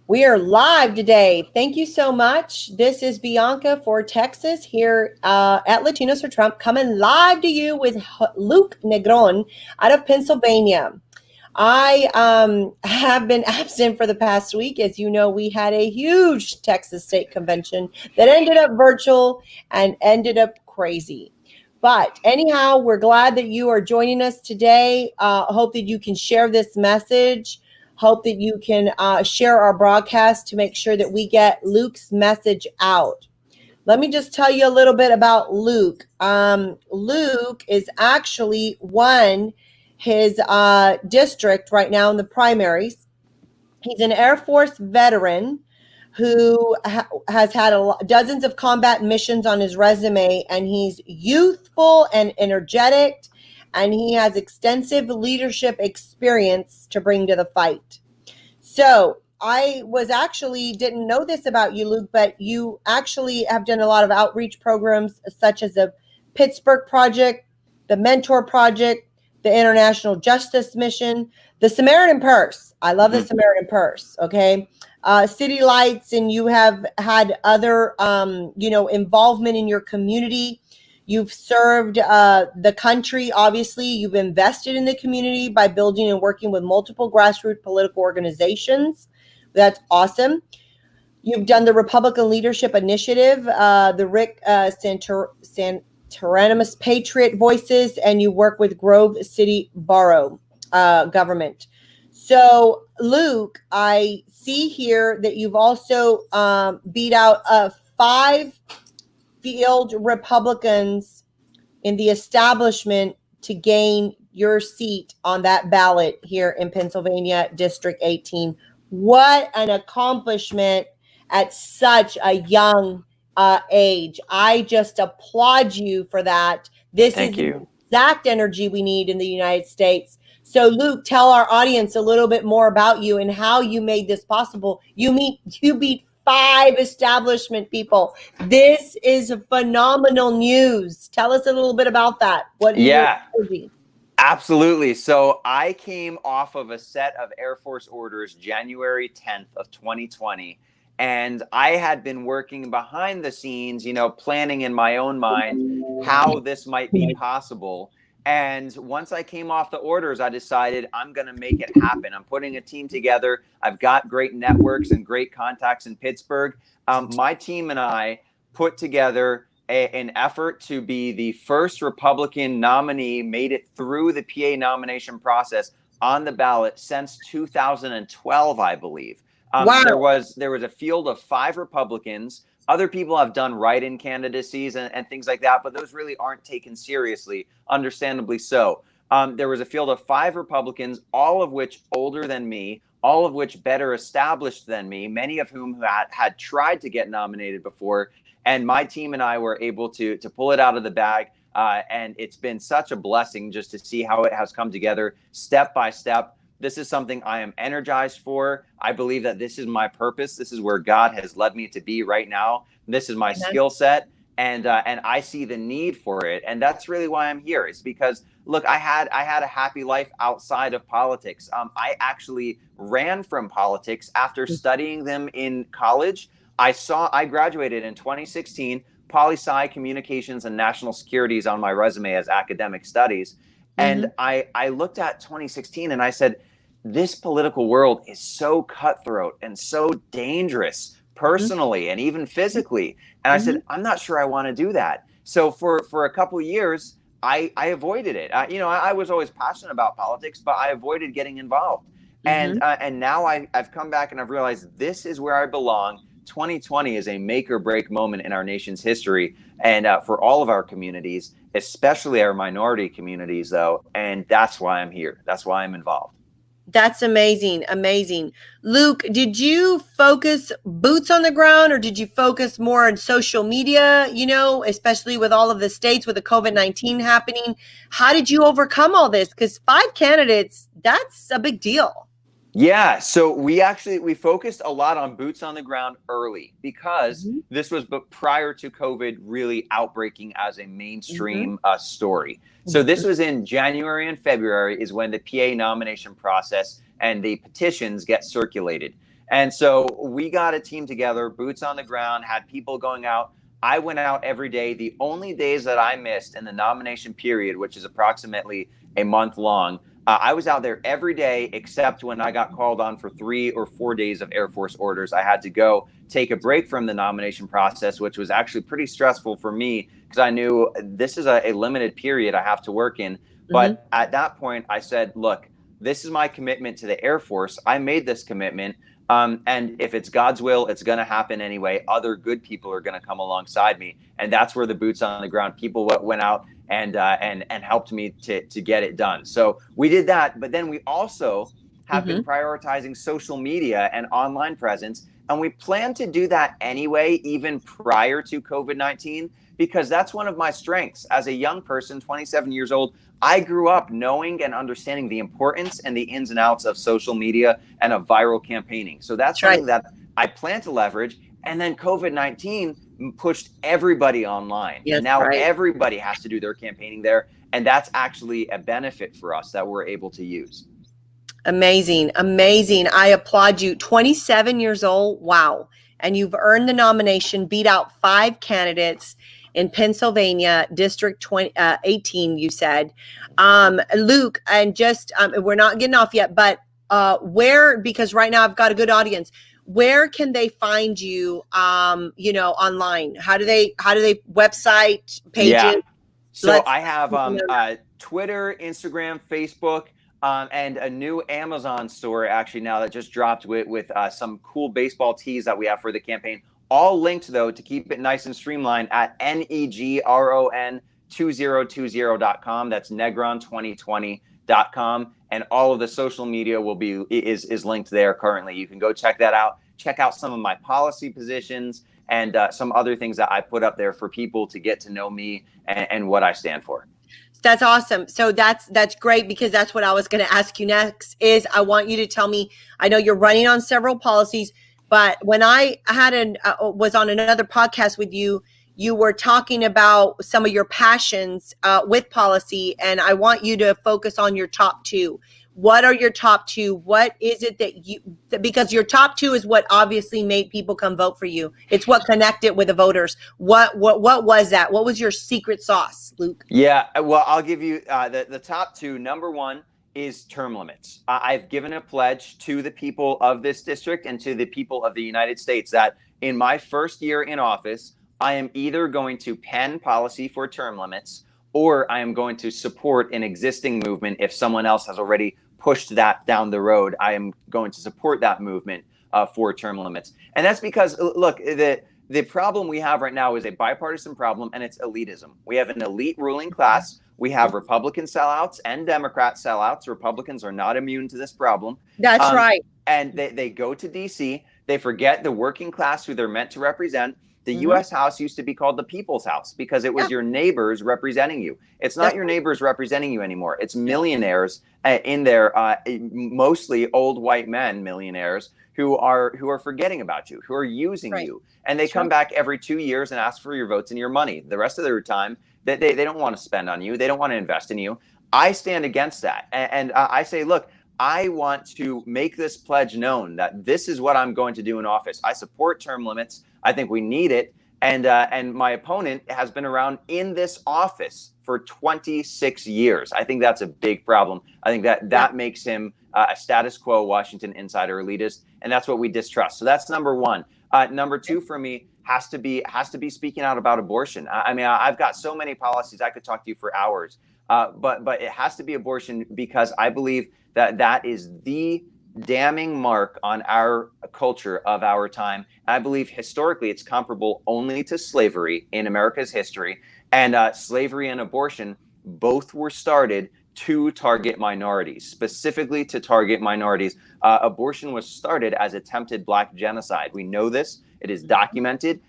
We are live today. Thank you so much. This is Bianca for Texas here at Latinos for Trump, coming live to you with Luke Negron out of Pennsylvania. I have been absent for the past week. As you know, we had a huge Texas state convention that ended up virtual and ended up crazy. But anyhow, we're glad that you are joining us today. Hope that you can share this message. Hope that you can share our broadcast to make sure that we get Luke's message out. Let me just tell you a little bit about Luke. Luke is actually won his district right now in the primaries. He's an Air Force veteran who has had dozens of combat missions on his resume, and he's youthful and energetic. And he has extensive leadership experience to bring to the fight. So I didn't know this about you, Luke, but you actually have done a lot of outreach programs such as the Pittsburgh Project, the Mentor Project, the International Justice Mission, the Samaritan Purse. I love the Samaritan Purse, okay? City Lights, and you have had other, involvement in your community. You've served the country, obviously. You've invested in the community by building and working with multiple grassroots political organizations. That's awesome. You've done the Republican Leadership Initiative, the Rick Santoramus Patriot Voices, and you work with Grove City Borough government. So, Luke, I see here that you've also beat out 5 field Republicans in the establishment to gain your seat on that ballot here in Pennsylvania, District 18. What an accomplishment at such a young age. I just applaud you for that. This is the exact energy we need in the United States. So, Luke, tell our audience a little bit more about you and how you made this possible. You beat 5 establishment people. This is phenomenal news. Tell us a little bit about that. Absolutely. So I came off of a set of Air Force orders January 10th of 2020. And I had been working behind the scenes, planning in my own mind how this might be possible. And once I came off the orders, I decided I'm going to make it happen. I'm putting a team together. I've got great networks and great contacts in Pittsburgh. My team and I put together an effort to be the first Republican nominee, made it through the PA nomination process on the ballot since 2012, I believe. Wow. There was a field of 5 Republicans. Other people have done write-in candidacies and things like that, but those really aren't taken seriously, understandably so. There was a field of 5 Republicans, all of which older than me, all of which better established than me, many of whom had tried to get nominated before. And my team and I were able to pull it out of the bag. And it's been such a blessing just to see how it has come together step by step. This is something I am energized for. I believe that this is my purpose. This is where God has led me to be right now. This is my skill set, and I see the need for it. And that's really why I'm here. It's because, look, I had a happy life outside of politics. I actually ran from politics after studying them in college. I graduated in 2016. Poli-sci, communications, and national security is on my resume as academic studies. And I looked at 2016 and I said, this political world is so cutthroat and so dangerous personally and even physically. And I said, I'm not sure I want to do that. So for a couple of years, I avoided it. I was always passionate about politics, but I avoided getting involved. And now I've come back and I've realized this is where I belong. 2020 is a make or break moment in our nation's history, and for all of our communities, especially our minority communities, though. And that's why I'm here. That's why I'm involved. That's amazing. Amazing. Luke, did you focus boots on the ground, or did you focus more on social media, especially with all of the states with the COVID-19 happening? How did you overcome all this? Because 5 candidates, that's a big deal. Yeah, so we focused a lot on boots on the ground early because this was prior to COVID really outbreaking as a mainstream story. So this was in January and February is when the PA nomination process and the petitions get circulated. And so we got a team together, boots on the ground, had people going out. I went out every day. The only days that I missed in the nomination period, which is approximately a month long, I was out there every day except when I got called on for 3 or 4 days of Air Force orders. I had to go take a break from the nomination process, which was actually pretty stressful for me because I knew this is a limited period I have to work in. But at that point, I said, look, this is my commitment to the Air Force. I made this commitment. And if it's God's will, it's going to happen anyway. Other good people are going to come alongside me. And that's where the boots on the ground people went out and helped me to get it done. So we did that. But then we also have been prioritizing social media and online presence. And we plan to do that anyway, even prior to COVID-19, because that's one of my strengths. As a young person, 27 years old, I grew up knowing and understanding the importance and the ins and outs of social media and of viral campaigning. So that's something that I plan to leverage. And then COVID-19 pushed everybody online. Yes, and now everybody has to do their campaigning there. And that's actually a benefit for us that we're able to use. Amazing. Amazing. I applaud you. 27 years old. Wow. And you've earned the nomination, beat out 5 candidates in Pennsylvania, District 18, you said. Luke, and just, we're not getting off yet, but where, because right now I've got a good audience, where can they find you, online? How do they website, pages? Yeah. So I have Twitter, Instagram, Facebook, and a new Amazon store actually now that just dropped with some cool baseball tees that we have for the campaign. All linked, though, to keep it nice and streamlined at negron2020.com. That's negron2020.com. And all of the social media is linked there currently. You can go check that out. Check out some of my policy positions and some other things that I put up there for people to get to know me and what I stand for. That's awesome. So that's great, because that's what I was going to ask you next is I want you to tell me, I know you're running on several policies, but when I had was on another podcast with you, you were talking about some of your passions with policy, and I want you to focus on your top 2. What are your top 2? What is it because your top 2 is what obviously made people come vote for you. It's what connected with the voters. What was that? What was your secret sauce, Luke? Yeah, well, I'll give you the top 2. Number 1 is term limits. I've given a pledge to the people of this district and to the people of the United States that in my first year in office, I am either going to pen policy for term limits or I am going to support an existing movement. If someone else has already pushed that down the road, I am going to support that movement for term limits. And that's because, look, the problem we have right now is a bipartisan problem, and it's elitism. We have an elite ruling class. We have Republican sellouts and Democrat sellouts. Republicans are not immune to this problem. That's right. And they go to D.C. They forget the working class who they're meant to represent. The U.S. House used to be called the People's House because it was your neighbors representing you. It's not your neighbors representing you anymore. It's millionaires in there, mostly old white men, millionaires who are forgetting about you, who are using you. And they come back every 2 years and ask for your votes and your money. The rest of their time, they don't want to spend on you. They don't want to invest in you. I stand against that. And I say, look, I want to make this pledge known that this is what I'm going to do in office. I support term limits. I think we need it. And my opponent has been around in this office for 26 years. I think that's a big problem. I think that makes him a status quo Washington insider elitist, and that's what we distrust. So that's number 1. Number 2 for me has to be speaking out about abortion. I mean, I've got so many policies I could talk to you for hours, but it has to be abortion because I believe that is the damning mark on our culture of our time. I believe historically it's comparable only to slavery in America's history, and slavery and abortion both were started to target minorities, specifically to target minorities. Abortion was started as attempted Black genocide. We know this. It is documented.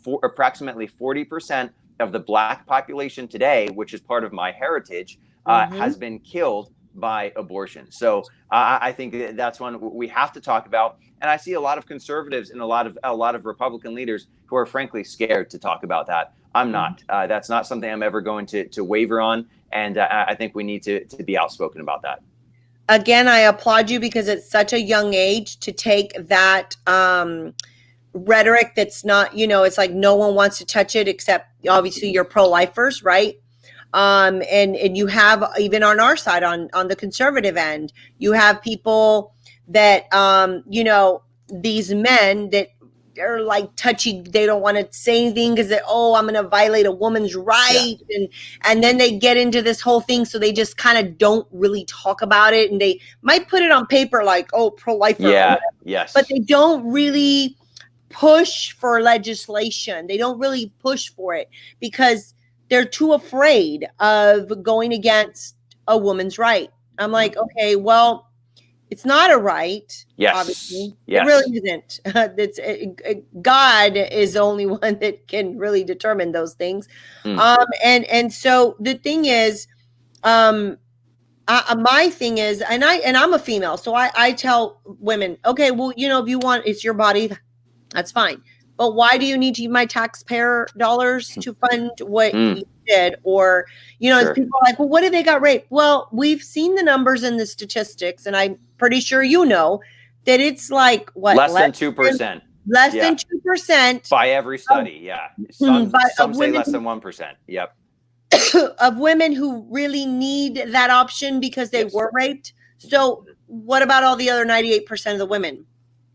For approximately 40% of the Black population today, which is part of my heritage, has been killed by abortion. So I think that's one we have to talk about. And I see a lot of conservatives and a lot of Republican leaders who are frankly scared to talk about that. I'm not. That's not something I'm ever going to waver on. And I think we need to be outspoken about that. again, I applaud you because it's such a young age to take that rhetoric that's not, it's like no one wants to touch it except obviously you're pro-lifers, right? And you have, even on our side, on the conservative end, you have people that, these men that are like touchy, they don't want to say anything because I'm going to violate a woman's right. Yeah. And then they get into this whole thing. So they just kind of don't really talk about it. And they might put it on paper like, pro-lifer. Yeah. Yes. But they don't really push for legislation. They don't really push for it because they're too afraid of going against a woman's right. I'm like, okay, well, it's not a right. Yes. Obviously. Yes. It really isn't. God is the only one that can really determine those things. And so the thing is, my thing is, and I'm a female, so I tell women, okay, well, if you want, it's your body, that's fine. But why do you need to use my taxpayer dollars to fund what you did? Or, Sure. people are like, well, what if they got raped? Well, we've seen the numbers and the statistics, and I'm pretty sure that it's like, what? Less than 2%. Less than 2%. By every study, yeah. Some say less than 1%. Yep. Of women who really need that option because they were raped. So what about all the other 98% of the women?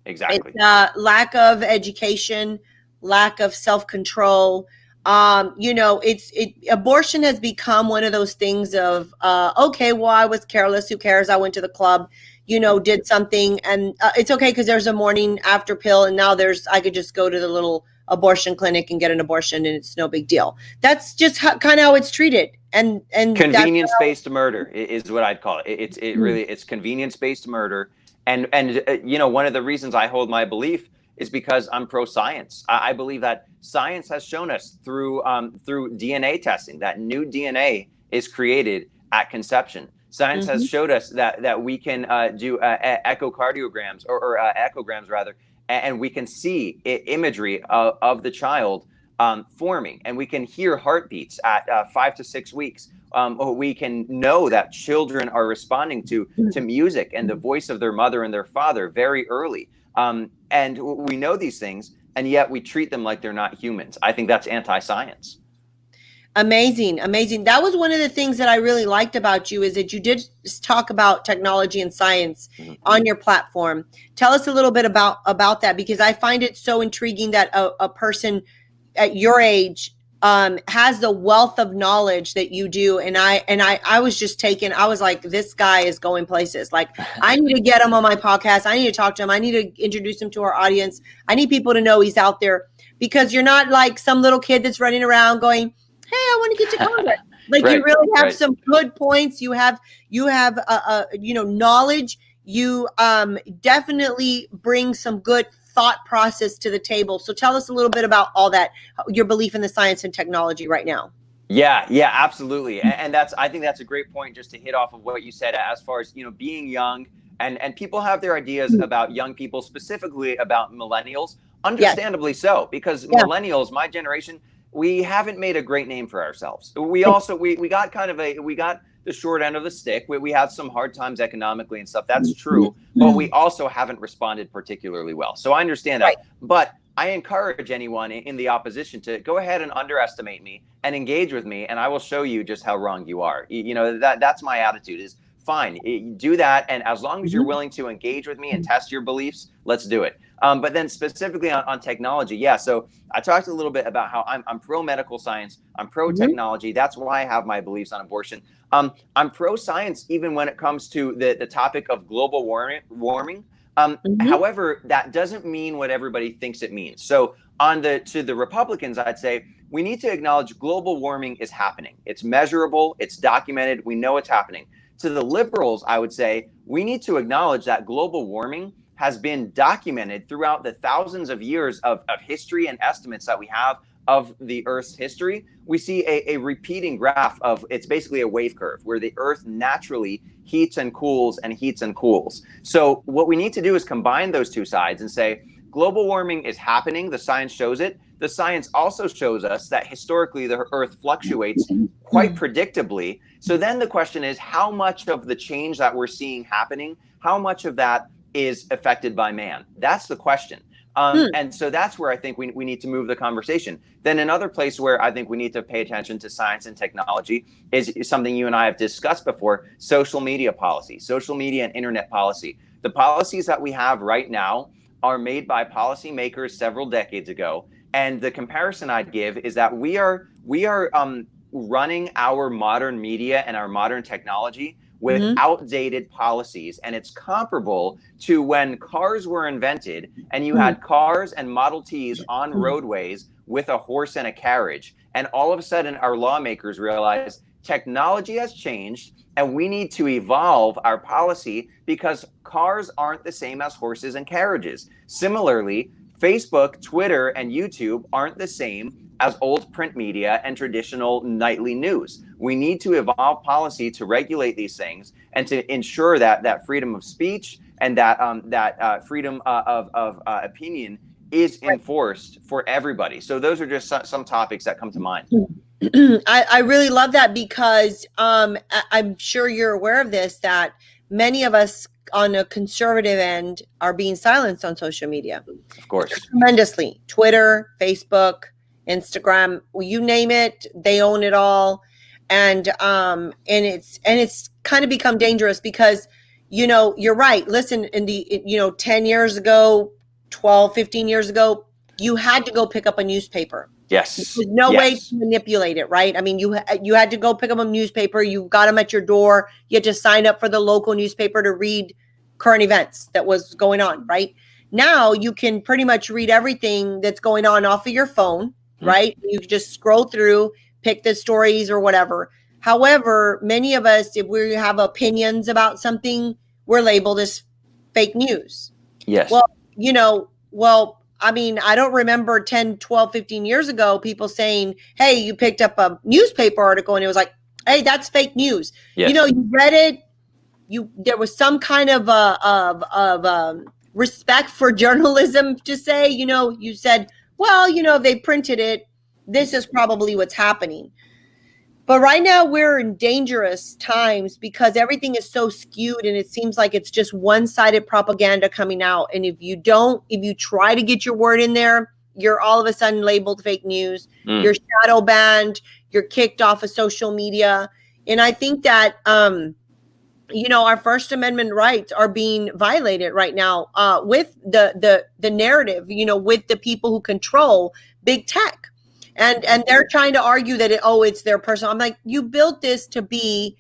Exactly. It's, lack of education, lack of self-control. Abortion has become one of those things of, okay, well, I was careless. Who cares? I went to the club, did something, and it's okay because there's a morning after pill, and now I could just go to the little abortion clinic and get an abortion, and it's no big deal. That's just kind of how it's treated, and convenience-based murder is what I'd call it. It's convenience-based murder. And one of the reasons I hold my belief is because I'm pro-science. I believe that science has shown us through DNA testing that new DNA is created at conception. Science has showed us that we can do echocardiograms or echograms rather, and we can see imagery of the child forming, and we can hear heartbeats at 5 to 6 weeks. We can know that children are responding to music and the voice of their mother and their father very early. And we know these things, and yet we treat them like they're not humans. I think that's anti-science. Amazing. That was one of the things that I really liked about you, is that you did talk about technology and science on your platform. Tell us a little bit about that, because I find it so intriguing that a person at your age has the wealth of knowledge that you do. And I was just taken, I was like, this guy is going places. Like, I need to get him on my podcast. I need to talk to him. I need to introduce him to our audience. I need people to know he's out there, because you're not like some little kid that's running around going, hey, I want to get to Congress. Like, right, you really have some good points. You have knowledge. You definitely bring some good thought process to the table. So tell us a little bit about all that, your belief in the science and technology right now. Yeah, absolutely. And I think that's a great point, just to hit off of what you said as far as, being young, and people have their ideas about young people, specifically about millennials, understandably so, because millennials, my generation, we haven't made a great name for ourselves. We also, we got the short end of the stick. We have some hard times economically and stuff. That's true. But we also haven't responded particularly well. So I understand that. Right. But I encourage anyone in the opposition to go ahead and underestimate me and engage with me, and I will show you just how wrong you are. That's my attitude, is fine, do that. And as long as you're willing to engage with me and test your beliefs, let's do it. But then specifically on technology, so I talked a little bit about how I'm pro-medical science, I'm pro-technology. That's why I have my beliefs on abortion. I'm pro-science even when it comes to the topic of global warming. However, that doesn't mean what everybody thinks it means. So to the Republicans, I'd say we need to acknowledge global warming is happening. It's measurable, it's documented, we know it's happening. To the liberals, I would say we need to acknowledge that global warming has been documented throughout the thousands of years of history and estimates that we have of the Earth's history. We see a repeating graph of, it's basically a wave curve where the Earth naturally heats and cools and heats and cools. So what we need to do is combine those two sides and say, global warming is happening. The science shows it. the science also shows us that historically the Earth fluctuates quite predictably. So then the question is, how much of the change that we're seeing happening, how much of that is affected by man? That's the question. And so that's where I think we need to move the conversation. Then another place where I think we need to pay attention to science and technology is something you and I have discussed before: social media policy, social media and internet policy. The policies that we have right now are made by policymakers several decades ago. And the comparison I'd give is that we are running our modern media and our modern technology with outdated policies. And it's comparable to when cars were invented and you had cars and Model Ts on roadways with a horse and a carriage. And all of a sudden, our lawmakers realized technology has changed and we need to evolve our policy because cars aren't the same as horses and carriages. Similarly, Facebook, Twitter, and YouTube aren't the same as old print media and traditional nightly news. We need to evolve policy to regulate these things and to ensure that freedom of speech and that freedom of opinion is enforced for everybody. So those are just some topics that come to mind. I really love that because I'm sure you're aware of this, that many of us on a conservative end are being silenced on social media. Of course. Tremendously. Twitter, Facebook, Instagram, you name it, they own it all. And it's kind of become dangerous because, you're right. Listen, in the, 10 years ago, 12, 15 years ago, you had to go pick up a newspaper. Yes. There's no way to manipulate it, right? I mean, you had to go pick up a newspaper. You got them at your door. You had to sign up for the local newspaper to read current events that was going on, right? Now you can pretty much read everything that's going on off of your phone, right? You can just scroll through, pick the stories or whatever. However, many of us, if we have opinions about something, we're labeled as fake news. Yes. Well, I mean, I don't remember 10, 12, 15 years ago, people saying, hey, you picked up a newspaper article and it was like, hey, that's fake news. Yes. You read it. There was some kind of respect for journalism to say, you said, well, if they printed it, this is probably what's happening. But right now we're in dangerous times because everything is so skewed and it seems like it's just one-sided propaganda coming out. And if you try to get your word in there, you're all of a sudden labeled fake news. You're shadow banned. You're kicked off of social media. And I think that, our First Amendment rights are being violated right now with the narrative, with the people who control big tech. And they're trying to argue that it's their personal. I'm like, you built this to be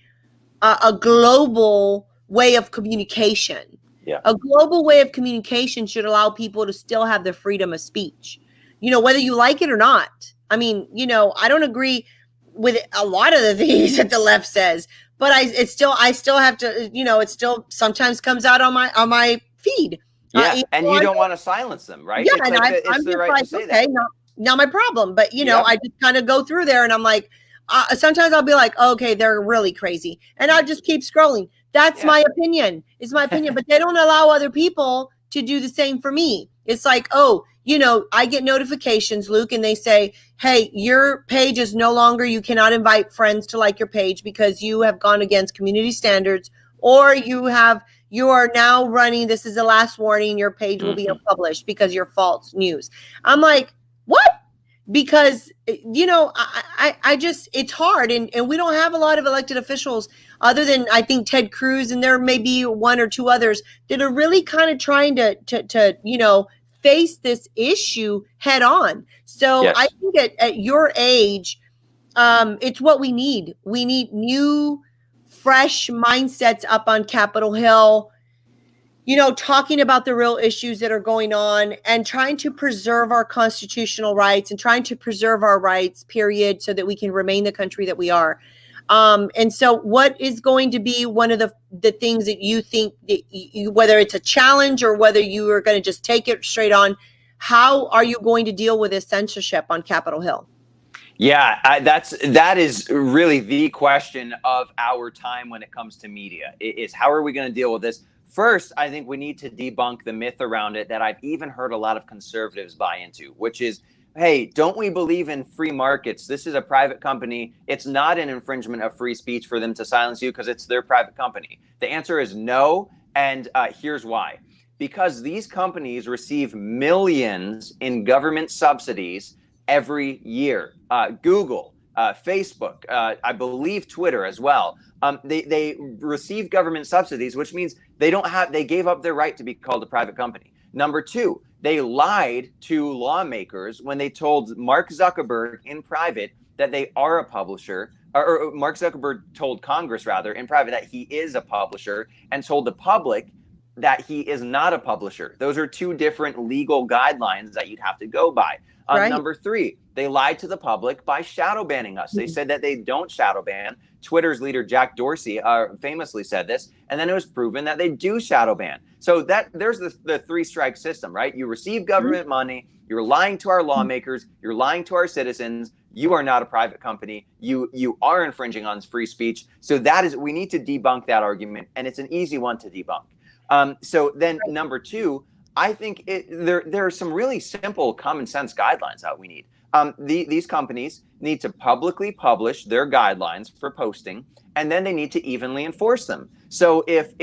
a global way of communication. Yeah. A global way of communication should allow people to still have the freedom of speech, whether you like it or not. I mean, I don't agree with a lot of the things that the left says, but I still have to, it still sometimes comes out on my feed. Yeah, and you don't want to silence them, right? Yeah, it's and like I'm the just right like, to say okay, that. not my problem. But, I just kind of go through there and I'm like, sometimes I'll be like, okay, they're really crazy. And I'll just keep scrolling. That's my opinion. It's my opinion. But they don't allow other people to do the same for me. It's like, I get notifications, Luke, and they say, hey, your page is no longer, you cannot invite friends to like your page because you have gone against community standards, or you are now running, this is the last warning, your page will be unpublished because you're false news. I'm like, what? Because, I just, it's hard. And we don't have a lot of elected officials other than, I think, Ted Cruz, and there may be one or two others that are really kind of trying to face this issue head on. So I think at your age, it's what we need. We need new, fresh mindsets up on Capitol Hill, talking about the real issues that are going on and trying to preserve our constitutional rights and trying to preserve our rights, period, so that we can remain the country that we are. And so what is going to be one of the things that you think, that whether it's a challenge or whether you are going to just take it straight on, how are you going to deal with this censorship on Capitol Hill? Yeah, that is really the question of our time when it comes to media, is how are we going to deal with this? First, I think we need to debunk the myth around it that I've even heard a lot of conservatives buy into, which is hey, don't we believe in free markets? This is a private company. It's not an infringement of free speech for them to silence you because it's their private company. The answer is no. And here's why. Because these companies receive millions in government subsidies every year. Google, Facebook, I believe Twitter as well. They receive government subsidies, which means they gave up their right to be called a private company. Number two, they lied to lawmakers when they told Mark Zuckerberg in private that they are a publisher, or Mark Zuckerberg told Congress rather in private that he is a publisher, and told the public that he is not a publisher. Those are two different legal guidelines that you'd have to go by. Right. Number three, they lied to the public by shadow banning us. They said that they don't shadow ban. Twitter's leader, Jack Dorsey, famously said this, and then it was proven that they do shadow ban. So there's the three-strike system, right? You receive government money, you're lying to our lawmakers, you're lying to our citizens, you are not a private company, you are infringing on free speech. So we need to debunk that argument, and it's an easy one to debunk. So then number two, I think there are some really simple common sense guidelines that we need. These companies need to publicly publish their guidelines for posting, and then they need to evenly enforce them. So if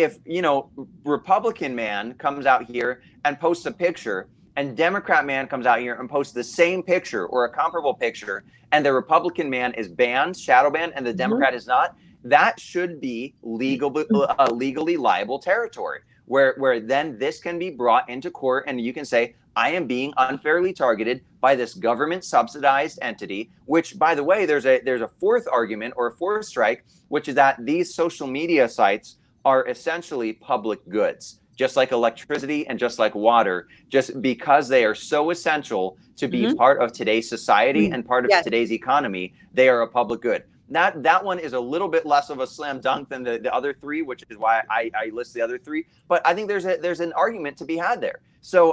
Republican man comes out here and posts a picture, and Democrat man comes out here and posts the same picture or a comparable picture, and the Republican man is banned, shadow banned, and the Democrat is not, that should be legally liable territory. Where then this can be brought into court and you can say, I am being unfairly targeted by this government subsidized entity, which, by the way, there's a fourth argument or a fourth strike, which is that these social media sites are essentially public goods, just like electricity and just like water, just because they are so essential to be part of today's society and part of today's economy, they are a public good. That one is a little bit less of a slam dunk than the other three, which is why I list the other three. But I think there's an argument to be had there. So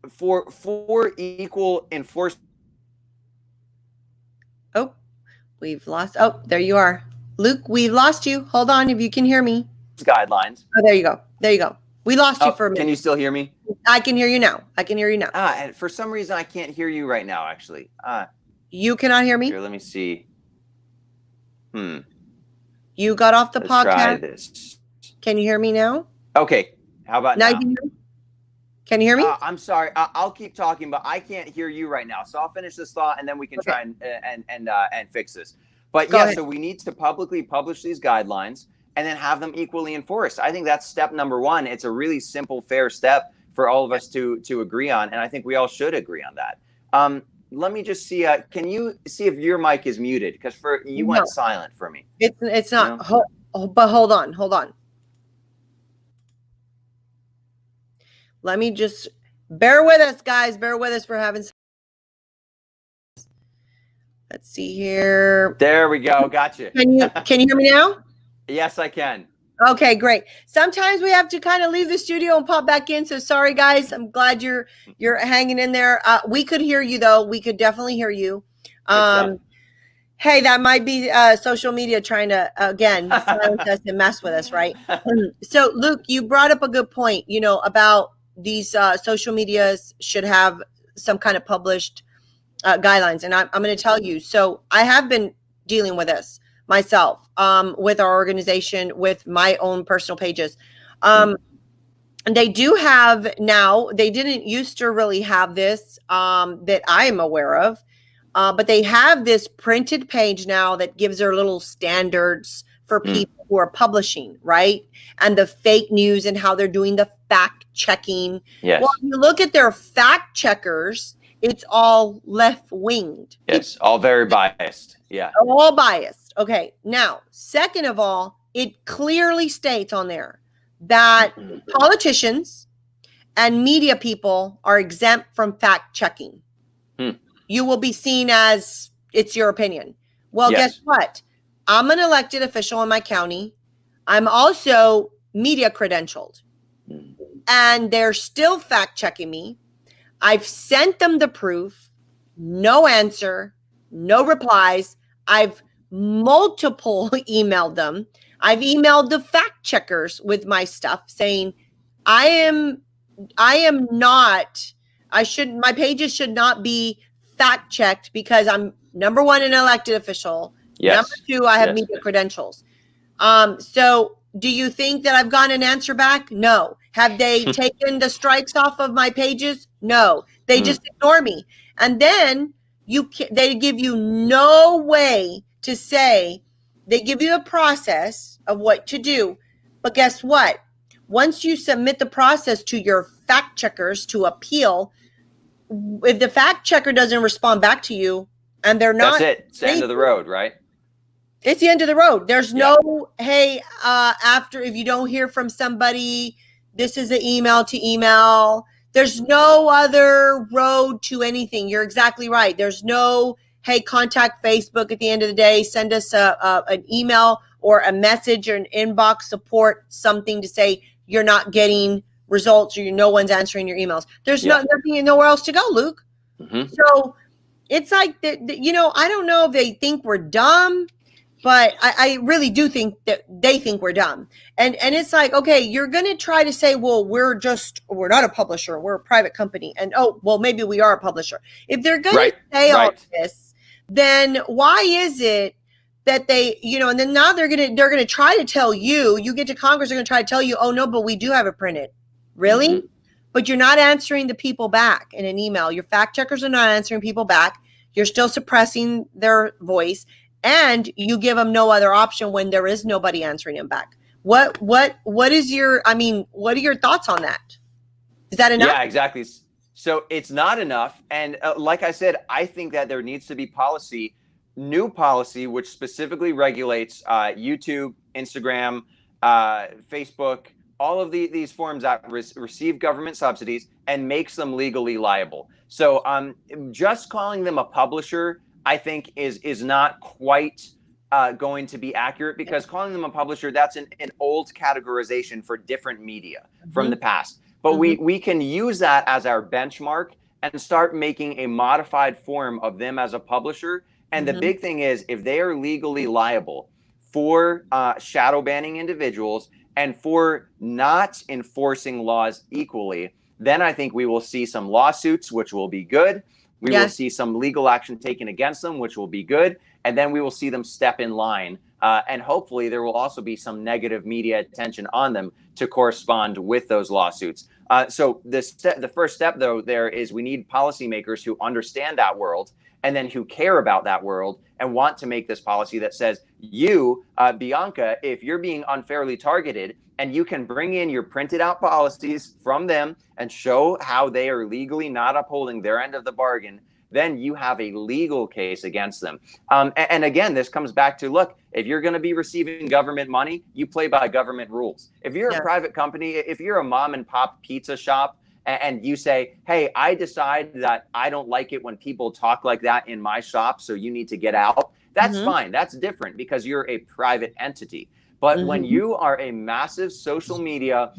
for equal enforcement. Oh, we've lost. Oh, there you are, Luke. We've lost you. Hold on, if you can hear me. Guidelines. Oh, there you go. There you go. We lost you for a minute. Can you still hear me? I can hear you now. And for some reason I can't hear you right now. Actually. You cannot hear me. Here, let me see. You got off the podcast. Try this. Can you hear me now? Okay. How about now? Can you hear me? I'm sorry. I'll keep talking, but I can't hear you right now. So I'll finish this thought, and then we can try and fix this. But yeah, so we need to publicly publish these guidelines and then have them equally enforced. I think that's step number one. It's a really simple, fair step for all of us to agree on, and I think we all should agree on that. Let me just see. Can you see if your mic is muted? Because you went silent for me. It's not. But hold on. Let me just bear with us, guys. Bear with us for having. Let's see here. There we go. Gotcha. Can you hear me now? Yes, I can. Okay, great. Sometimes we have to kind of leave the studio and pop back in. So sorry, guys. I'm glad you're hanging in there. We could hear you though. We could definitely hear you. Hey, that might be social media trying to again silence us and mess with us, right? So, Luke, you brought up a good point. About these social medias should have some kind of published guidelines, and I'm going to tell you. So, I have been dealing with this myself, with our organization, with my own personal pages. And they do have now, they didn't used to really have this that I am aware of, but they have this printed page now that gives their little standards for people who are publishing, right? And the fake news and how they're doing the fact checking. Yes. Well, you look at their fact checkers, it's all left-winged. Yes, all very biased. Yeah. All biased. Okay. Now, second of all, it clearly states on there that politicians and media people are exempt from fact checking. You will be seen as it's your opinion. Well, guess what? I'm an elected official in my county. I'm also media credentialed. And they're still fact checking me. I've sent them the proof. No answer. No replies. I've multiple emailed them. I've emailed the fact checkers with my stuff saying, I am not My pages should not be fact checked because I'm number one, an elected official. Yes. Number two, I have Yes. media credentials. So do you think that I've gotten an answer back? No. Have they taken the strikes off of my pages? No. They just ignore me. And then they give you no way to say, they give you a process of what to do. But guess what? Once you submit the process to your fact checkers to appeal, if the fact checker doesn't respond back to you and they're not, that's it. It's the end of the road, right? It's the end of the road. There's no, hey, after, if you don't hear from somebody, this is an email to email. There's no other road to anything. You're exactly right. There's no, hey, contact Facebook at the end of the day, send us an email or a message or an inbox support, something to say you're not getting results or no one's answering your emails. There's nothing, nowhere else to go, Luke. So it's like, I don't know if they think we're dumb, but I really do think that they think we're dumb. And it's like, okay, you're going to try to say, well, we're not a publisher. We're a private company. And, oh, well, maybe we are a publisher. If they're going to say all this, then why is it that they, and then now they're going to try to tell you get to Congress, they're going to try to tell you, oh, no, but we do have it printed. Really? But you're not answering the people back in an email. Your fact checkers are not answering people back. You're still suppressing their voice. And you give them no other option when there is nobody answering them back. What are your thoughts on that? Is that enough? Yeah, exactly. So it's not enough. And like I said, I think that there needs to be new policy, which specifically regulates YouTube, Instagram, Facebook, all of these forms that receive government subsidies and makes them legally liable. So just calling them a publisher, I think is not quite going to be accurate, because calling them a publisher, that's an old categorization for different media from the past. But we can use that as our benchmark and start making a modified form of them as a publisher. And the big thing is, if they are legally liable for shadow banning individuals and for not enforcing laws equally, then I think we will see some lawsuits, which will be good. We will see some legal action taken against them, which will be good. And then we will see them step in line. And hopefully there will also be some negative media attention on them to correspond with those lawsuits. So the first step, though, there is we need policymakers who understand that world and then who care about that world and want to make this policy that says, you, Bianca, if you're being unfairly targeted, and you can bring in your printed out policies from them and show how they are legally not upholding their end of the bargain, then you have a legal case against them. And again, this comes back to, look, if you're going to be receiving government money, you play by government rules. If you're a private company, if you're a mom and pop pizza shop, and you say, hey, I decide that I don't like it when people talk like that in my shop, so you need to get out, that's fine. That's different because you're a private entity. But when you are a massive social media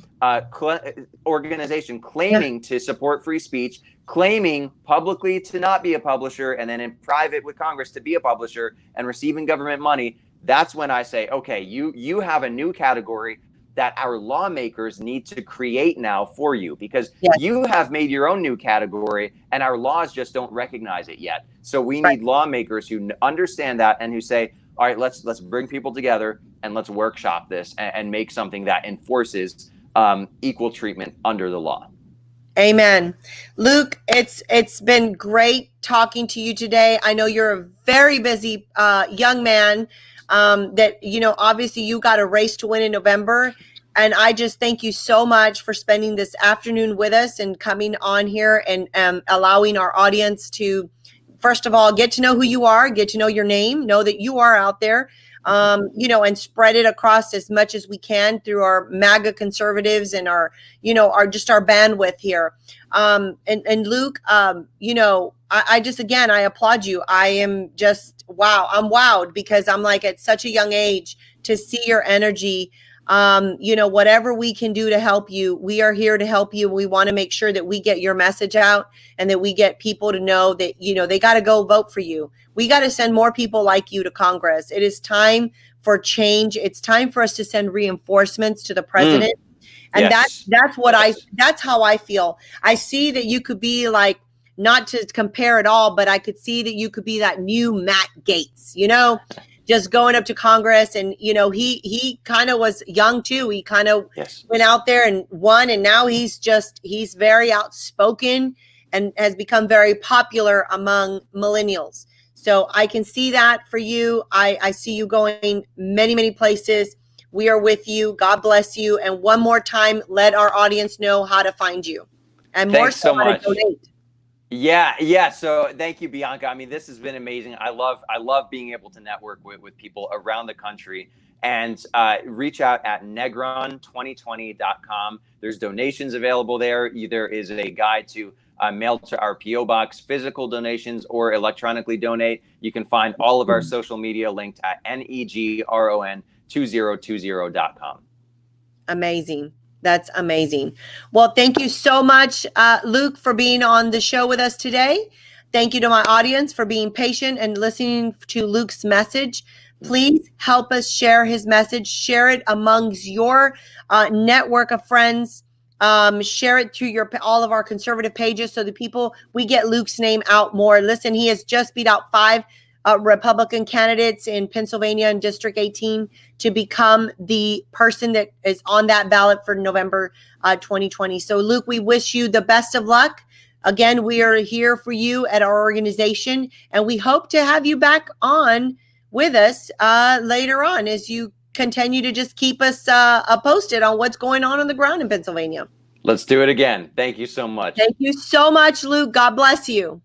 organization claiming to support free speech, claiming publicly to not be a publisher, and then in private with Congress to be a publisher and receiving government money, that's when I say, okay, you have a new category that our lawmakers need to create now for you, because you have made your own new category and our laws just don't recognize it yet. So we need lawmakers who understand that and who say, all right, let's bring people together and let's workshop this and make something that enforces equal treatment under the law. Amen. Luke, it's been great talking to you today. I know you're a very busy young man, that, obviously you got a race to win in November. And I just thank you so much for spending this afternoon with us and coming on here and allowing our audience to, first of all, get to know who you are, get to know your name, know that you are out there, and spread it across as much as we can through our MAGA conservatives and our bandwidth here. And Luke, I just, again, I applaud you. I am just, wow. I'm wowed because I'm like at such a young age to see your energy. Whatever we can do to help you, we are here to help you. We want to make sure that we get your message out and that we get people to know that, they got to go vote for you. We got to send more people like you to Congress. It is time for change. It's time for us to send reinforcements to the president. And Yes. that's what Yes. that's how I feel. I see that you could be like, not to compare at all, but I could see that you could be that new Matt Gaetz, just going up to Congress. And, he kind of was young too. He kind of Yes. went out there and won. And now he's very outspoken and has become very popular among millennials. So I can see that for you. I see you going many, many places. We are with you. God bless you. And one more time, let our audience know how to find you. And more Thanks so how to much. donate. Yeah. So thank you, Bianca. I mean, this has been amazing. I love being able to network with people around the country. And reach out at negron2020.com. There's donations available there. There is a guide to mail to our PO box, physical donations, or electronically donate. You can find all of our social media linked at negron2020.com. Amazing. That's amazing. Well, thank you so much, Luke, for being on the show with us today. Thank you to my audience for being patient and listening to Luke's message. Please help us share his message. Share it amongst your network of friends. Share it through all of our conservative pages so we get Luke's name out more. Listen, he has just beat out 5 Republican candidates in Pennsylvania and District 18 to become the person that is on that ballot for November 2020. So, Luke, we wish you the best of luck. Again, we are here for you at our organization, and we hope to have you back on with us later on as you continue to just keep us posted on what's going on the ground in Pennsylvania. Let's do it again. Thank you so much. Thank you so much, Luke. God bless you.